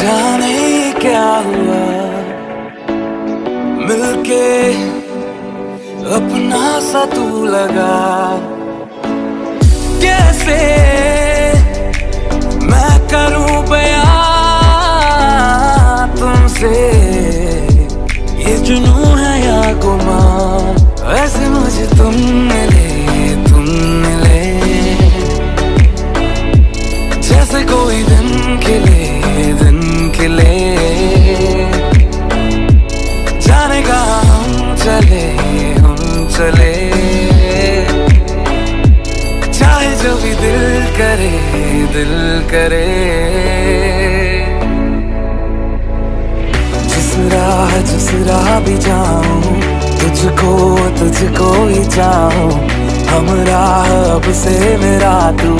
जाने क्या हुआ मिलके अपना सा तू लगा। कैसे मैं करूं बयां तुमसे, ये जुनून है या गुमान, ऐसे मुझे तुम मिले जैसे कोई दिन खिले जाने कहाँ हम चले चाहे जो भी दिल करे जिस राह भी जाऊं तुझको ही चाहूं। हम राह अब से मेरा तू,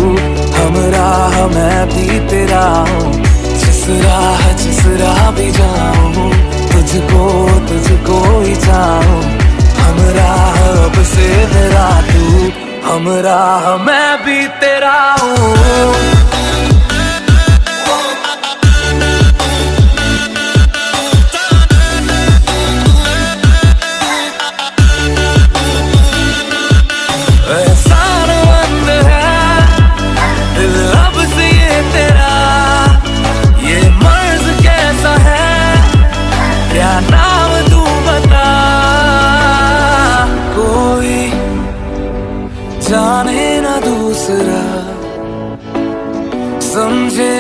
हम राह मैं भी तेरा हूँ। जिस राह भी जाऊं तुझको ही चाहूं। हम राह अब से मेरा तू, हम राह मैं भी तेरा हूँ। नाम तू बता, कोई जाने ना दूसरा, समझे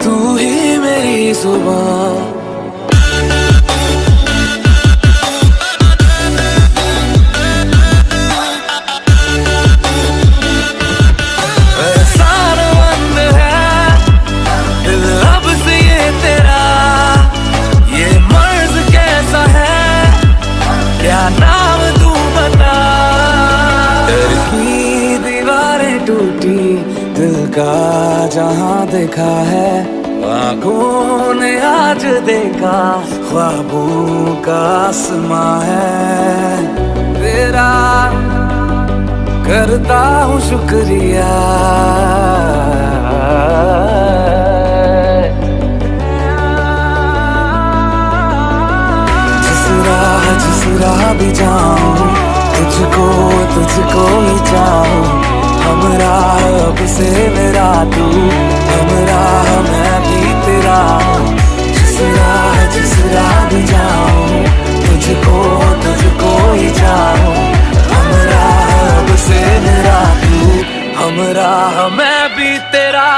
तू ही मेरी जुबान। नाम तू बता, तेरी दीवारें टूटी दिल का जहां देखा है, आँखों ने आज देखा ख्वाबों का आसमां है। तेरा करता हूँ शुक्रिया, जिस राह भी जाऊं तुझको ही चाहूं। हम राह अब से मेरा तू, हम राह मैं भी तेरा हूँ। जिस राह भी जाऊं तुझको ही चाहूं। हम राह अब से मेरा तू, हम राह मैं भी तेरा